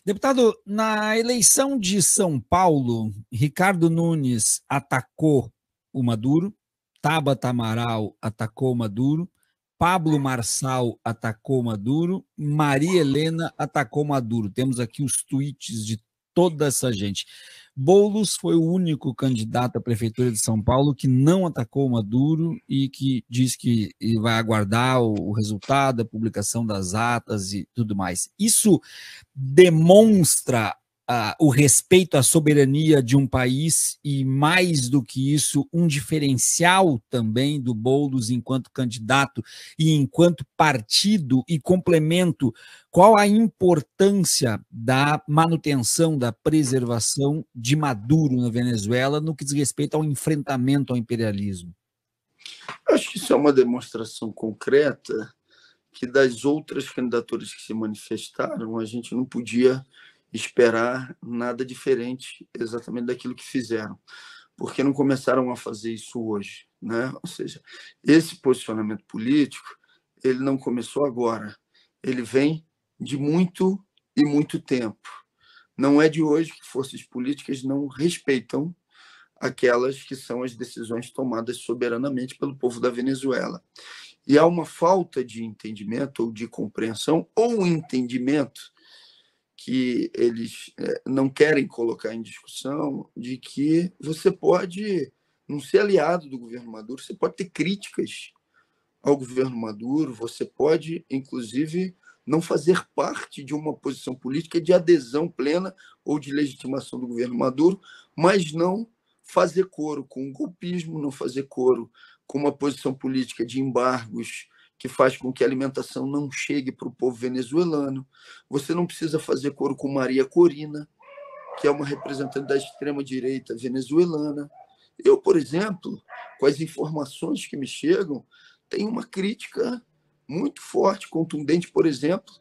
Deputado, na eleição de São Paulo, Ricardo Nunes atacou o Maduro, Tabata Amaral atacou o Maduro, Pablo Marçal atacou o Maduro, Maria Helena atacou o Maduro. Temos aqui os tweets de toda essa gente. Boulos foi o único candidato à prefeitura de São Paulo que não atacou o Maduro e que diz que vai aguardar o resultado, a publicação das atas e tudo mais. Isso demonstra o respeito à soberania de um país e, mais do que isso, um diferencial também do Boulos enquanto candidato e enquanto partido e complemento. Qual a importância da manutenção, da preservação de Maduro na Venezuela no que diz respeito ao enfrentamento ao imperialismo? Acho que isso é uma demonstração concreta que das outras candidaturas que se manifestaram, a gente não podia esperar nada diferente exatamente daquilo que fizeram, porque não começaram a fazer isso hoje, né? Ou seja, esse posicionamento político, ele não começou agora, ele vem de muito e muito tempo. Não é de hoje que forças políticas não respeitam aquelas que são as decisões tomadas soberanamente pelo povo da Venezuela. E há uma falta de entendimento ou de compreensão, ou um entendimento que eles não querem colocar em discussão, de que você pode não ser aliado do governo Maduro, você pode ter críticas ao governo Maduro, você pode, inclusive, não fazer parte de uma posição política de adesão plena ou de legitimação do governo Maduro, mas não fazer coro com o golpismo, não fazer coro com uma posição política de embargos que faz com que a alimentação não chegue para o povo venezuelano. Você não precisa fazer coro com Maria Corina, que é uma representante da extrema-direita venezuelana. Eu, por exemplo, com as informações que me chegam, tenho uma crítica muito forte, contundente, por exemplo,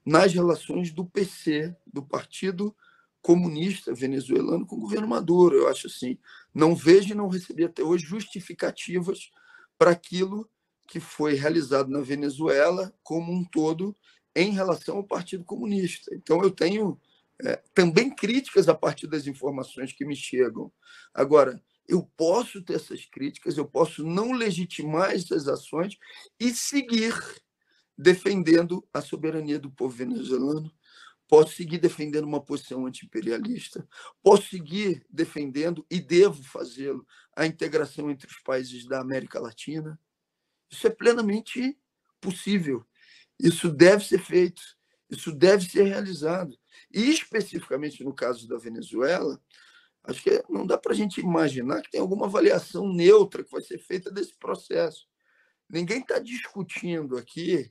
nas relações do PC, do Partido Comunista Venezuelano, com o governo Maduro. Eu acho assim, não vejo e não recebi até hoje justificativas para aquilo que foi realizado na Venezuela como um todo em relação ao Partido Comunista. Então, eu tenho também críticas a partir das informações que me chegam. Agora, eu posso ter essas críticas, eu posso não legitimar essas ações e seguir defendendo a soberania do povo venezuelano, posso seguir defendendo uma posição anti-imperialista, posso seguir defendendo, e devo fazê-lo, a integração entre os países da América Latina. Isso é plenamente possível. Isso deve ser feito. Isso deve ser realizado. E, especificamente no caso da Venezuela, acho que não dá para a gente imaginar que tem alguma avaliação neutra que vai ser feita desse processo. Ninguém está discutindo aqui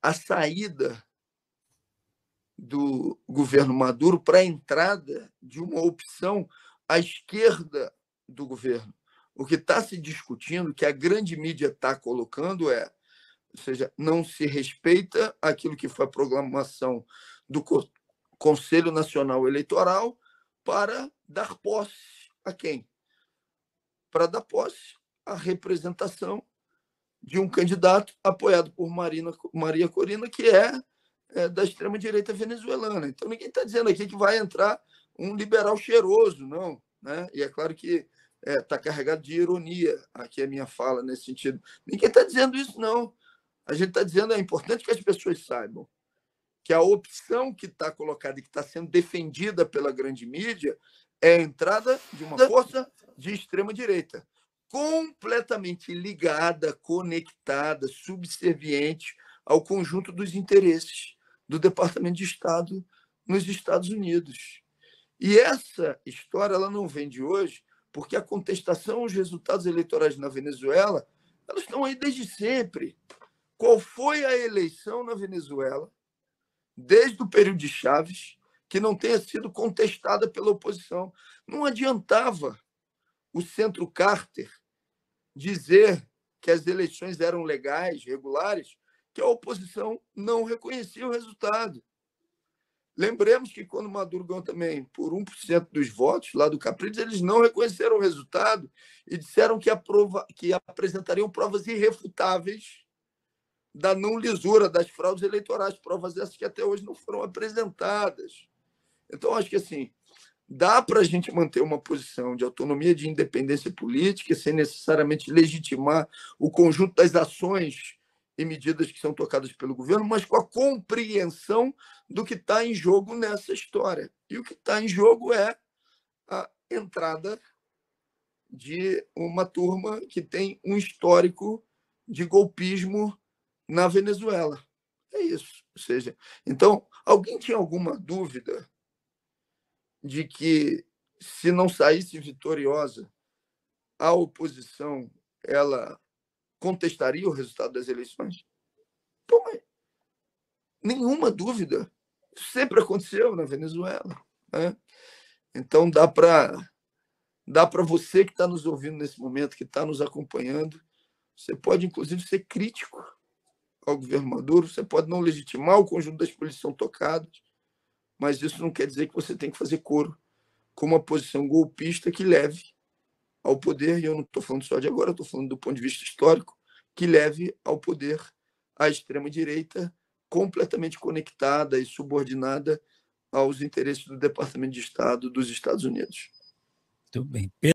a saída do governo Maduro para a entrada de uma opção à esquerda do governo. O que está se discutindo, que a grande mídia está colocando ou seja, não se respeita aquilo que foi a programação do Conselho Nacional Eleitoral para dar posse a quem? Para dar posse à representação de um candidato apoiado por Maria Corina, que é da extrema-direita venezuelana. Então, ninguém está dizendo aqui que vai entrar um liberal cheiroso, não. Né? E é claro que está carregado de ironia aqui a minha fala nesse sentido. Ninguém está dizendo isso, não. A gente está dizendo, é importante que as pessoas saibam que a opção que está colocada e que está sendo defendida pela grande mídia é a entrada de uma força de extrema-direita, completamente ligada, conectada, subserviente ao conjunto dos interesses do Departamento de Estado nos Estados Unidos. E essa história ela não vem de hoje, porque a contestação aos resultados eleitorais na Venezuela elas estão aí desde sempre. Qual foi a eleição na Venezuela, desde o período de Chávez, que não tenha sido contestada pela oposição? Não adiantava o Centro Carter dizer que as eleições eram legais, regulares, que a oposição não reconhecia o resultado. Lembremos que quando Maduro ganhou também por 1% dos votos lá do Capriles, eles não reconheceram o resultado e disseram que apresentariam provas irrefutáveis da não lisura das fraudes eleitorais, provas essas que até hoje não foram apresentadas. Então, acho que assim, dá para a gente manter uma posição de autonomia, de independência política, sem necessariamente legitimar o conjunto das ações e medidas que são tocadas pelo governo, mas com a compreensão do que está em jogo nessa história. E o que está em jogo é a entrada de uma turma que tem um histórico de golpismo na Venezuela. É isso. Ou seja, então, alguém tinha alguma dúvida de que, se não saísse vitoriosa, a oposição ela contestaria o resultado das eleições? Pô, mas nenhuma dúvida. Sempre aconteceu na Venezuela. Né? Então, dá para você que está nos ouvindo nesse momento, que está nos acompanhando, você pode, inclusive, ser crítico ao governo Maduro, você pode não legitimar o conjunto das políticas que são tocadas, mas isso não quer dizer que você tem que fazer coro com uma posição golpista que leve ao poder, e eu não estou falando só de agora, estou falando do ponto de vista histórico, que leve ao poder a extrema-direita completamente conectada e subordinada aos interesses do Departamento de Estado dos Estados Unidos. Muito bem.